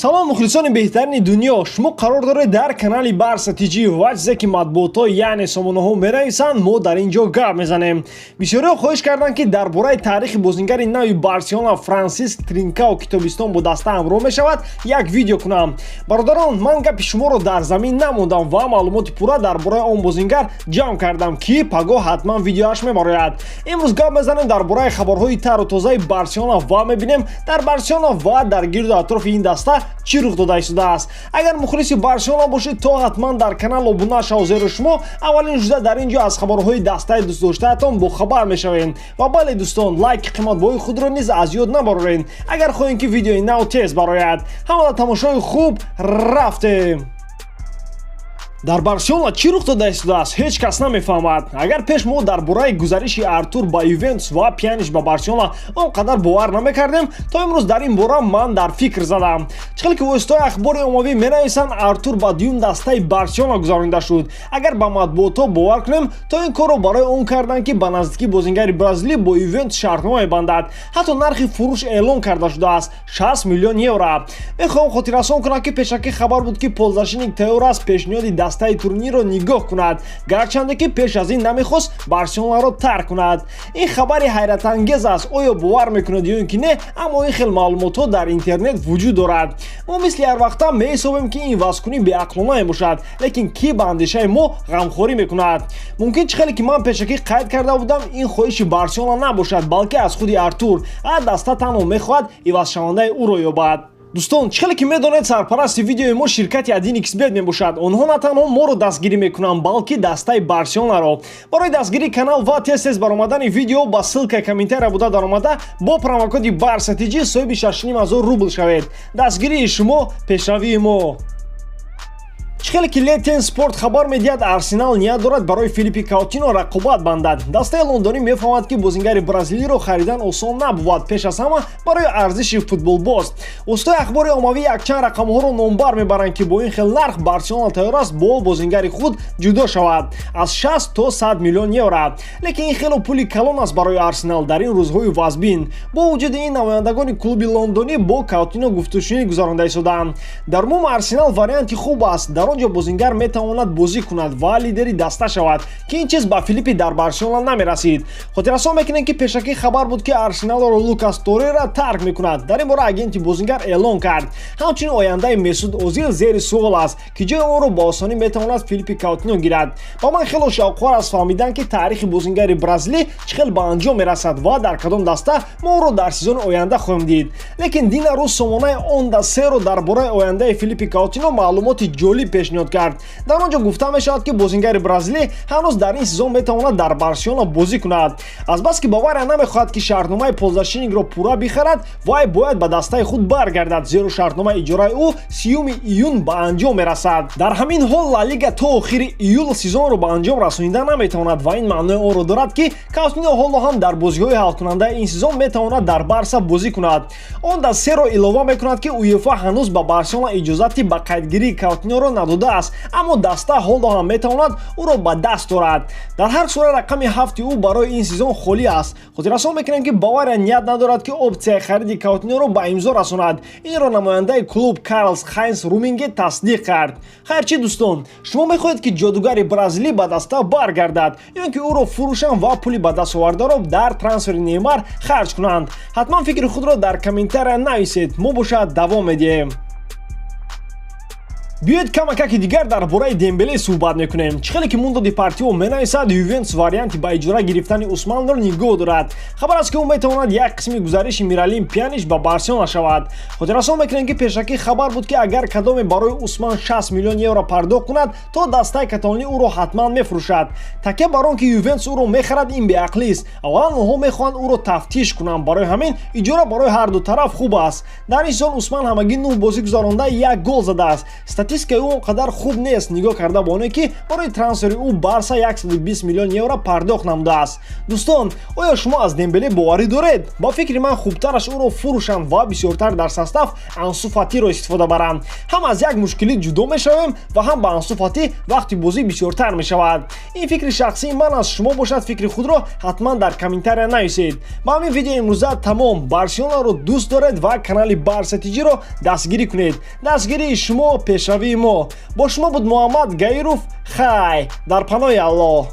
салом мухлисони беҳтарини дунё, шумо қарор доред дар канали БАРСТЖ ва чизе ки матбуотҳо яъне сомонаҳо менависанд мо дар ин ҷо гап мезанем. бисёриҳо хоҳиш карданд ки дар бораи таърихи бозингари нави Барселона Франсиск Тринкао китобистон бо даста ҳамроҳ мешавад як видео кунам. бародарон, ман гапи шуморо дар замин намондам ва маълумоти пурра дар бораи он бозингар ҷамъ кардам ки пагоҳ ҳатман видеоаш мебарояд. имрӯз гап мезанем дар бораи хабарҳои тару тозаи Барселона ва мебинем дар Барселона ва дар гирду атрофи ин даста чӣ рух дода истодааст. агар мухлиси Барселона бошед то ҳатман дар канал обуна шав зеро шумо аввалин жузда дар ин ҷо аз хабарҳои дастаи дӯстдоштаатон бохабар мешавем. ва бале дӯстон, лайки қиматбоҳои худро низ аз ёд набарорен агар хоҳем ки видеои нав тез барояд. ҳамада тамошои хуб, рафтем. дар Барселона чӣ рух дода истодааст ҳеҷ кас намефаҳмад. агар пеш мо дар бораи гузариши Артур ба Ювентус ва Пьянич ба Барселона он қадар бовар намекардем, то имрӯз дар ин бора ман дар фикр задам. чӣ ки воситаи ахбори оммавӣ менависанд Артур ба дуюм дастаи Барселона гузаронида шуд. агар ба матбуотҳо бовар кунем, то ин корро барои он карданд ки ба наздикӣ бозингари бразилӣ бо Ювентус шартнома мебандад. ҳатто нархи фурӯш эълон карда шудааст 60 миллион евро. мехоҳам хотиррасон кунам ки пешакӣ хабар буд ки ползашинник тайёр аст пешниҳоди дастаи турнирро нигоҳ кунад, гарчанде ки пеш аз ин намехост Барселонаро тарк кунад. ин хабари ҳайратангез аст. оё бовар мекунед ё ин ки не, аммо ин хел маълумотҳо дар интернет вуҷуд дорад. мо мисли ҳар вақта меҳисобем ки ин вазкунӣ беақлона мебошад, лекин ки ба андешаи мо ғамхорӣ мекунад. мумкин чӣ хеле ки ман пешакӣ қайд карда будам ин хоҳиши Барселона набошад, балки аз худи Артур. даста танҳо мехоҳад ивазшавандаи ӯро ёбад. дӯстон, чӣ хеле ки медонед сарпарасти видеои мо ширкати 1xbet мебошад. онҳо на танҳо моро дастгирӣ мекунанд, балки дастаи Барселонаро. барои дастгирии канал ва тез баромадани видео ба ссилкаи коментария буда даромада бо промокоди BARSTG соҳиби 6500 рубл шавед. дастгирии шумо, пешравии мо. чӣ хеле ки Летен спорт хабар медиҳад Арсенал ният дорад барои Филиппи Коутинё рақобат бандад. дастаи лондонӣ мефаҳмад ки бозингари бразилиро харидан осон набуд, пеш аз ҳама барои арзиши футболбоз. воситаи ахбори оммавӣ якчанд рақамҳоро номбар мебаранд ки бо ин хел нарх Барселона тайёр аст бо бозингари худ ҷудо шавад аз 60 то 100 миллион евро. лекин ин хело пули калон аст барои Арсенал дар ин рӯзҳои вазбин. бо вуҷуди ин намояндагони клуби лондонӣ бо Коутинё гуфтушунӣ гузаронида истоданд. дар умум Арсенал варианти хуб аст. дар он ҷо бозингар метавонад бозӣ кунад ва лидери даста шавад ки ин чиз ба Филиппи дар Барселона намерасид. хотиррасон мекунем ки пешакӣ хабар буд ки Арсеналро Лукас Торера тарк мекунад. дар ин бора агенти бозингар эълон кард. ҳамчунин ояндаи Месуд Озил зери суол аст ки ҷои онро ба осонӣ метавонад Филиппи Коутинё гирад. ба ман хело шавқовар аст фаҳмидан ки таърихи бозингари бразилӣ чӣ хел ба анҷом мерасад ва дар кадом даста мо онро дар сезони оянда хоҳем дид. лекин дина рӯз сомонаи Онда Серо дар бораи ояндаи Филиппи Коутинё маълумоти ҷолиб пешниҳод кард. дар он ҷо гуфта мешавад ки бозингари бразилӣ ҳанӯз дар ин сезон метавонад дар Барселона бозӣ кунад. азбаски Бавария намехоҳад ки шартномаи ползашинникро пурра бихарад, вай бояд ба дастаи худ баргардад, зеро шартномаи иҷораи ӯ 30 июн ба анҷом мерасад. дар ҳамин ҳол Ла Лига то охири июл сезонро ба анҷом расонида наметавонад ва ин маънои онро дорад ки Коутинё ҳоло ҳам дар бозиҳои ҳалкунандаи ин сезон метавонад дар Барса бозӣ кунад. он дар серо илова мекунад ки УЕФА ҳанӯз ба Барселона иҷозати ба қайдгирии Коутинёро надодааст, аммо даста ҳоло ҳам метавонад ӯро ба даст орад. дар ҳар сурат рақами ҳафти ӯ барои ин сезон холӣ аст. хотиррасон мекунем ки Бавария ният надорад ки опсияи хариди Коутинёро ба имзо расонад. инро намояндаи клуб Карлс Хайнс Руминге тасдиқ кард. хайр чӣ дӯстон, шумо мехоҳед ки ҷодугари бразилӣ ба даста баргардад ё ин ки ӯро фурӯшанд ва пули ба дастовардаро дар трансфери Неймар харҷ кунанд? ҳатман фикри худро дар комментария нависед. мо бошад давом медиҳем. биёед камакаки дигар дар бораи Дембеле суҳбат мекунем. чӣ хеле ки Мундо Депортиво менависад Ювентус варианти ба иҷора гирифтани Усманро нигоҳ дорад. хабар аст ки ӯ метавонад як қисми гузариши Миралим Пьянич ба Барселона шавад. хотиррасон мекунем ки пешакӣ хабар буд ки агар кадоме барои Усман 60 миллион евро пардохт кунад, то дастаи каталонӣ ӯро ҳатман мефурӯшад. такя бар он ки Ювентус ӯро мехарад ин беақлист. аввалан онҳо мехоҳанд ӯро тафтиш кунанд, барои ҳамин иҷора барои ҳарду тараф хуб аст. дар ин сезон Усман ҳамагӣ 9 бозӣ гузаронда 1 гол задааст. статистикаи ӯ он қадар хуб нест. Нигоҳ карда ба оне ки барои трансфери ӯ Барса 120 миллион евро пардохт намудааст. дӯстон, оё шумо аз Дембеле боварӣ доред? Ба фикри ман хубтараш ӯро фурӯшанд ва бисёртар дар состав Ансу Фатиро истифода баранд. ҳам аз як мушкилӣ ҷудо мешавем ва ҳам ба Ансу Фати вақти бозӣ бисёртар мешавад. ин фикри шахсии ман аст. шумо бошад фикри худро ҳатман дар комментария нависед. ба ҳамин видеои имрӯза тамом. Барселонаро дӯст доред ва канали Барса TG-ро дастгирӣ кунед. дастгирии шумо пешравии мо. Бо шумо буд Муҳаммад Гаиров. Хай дар паноҳи Аллоҳ.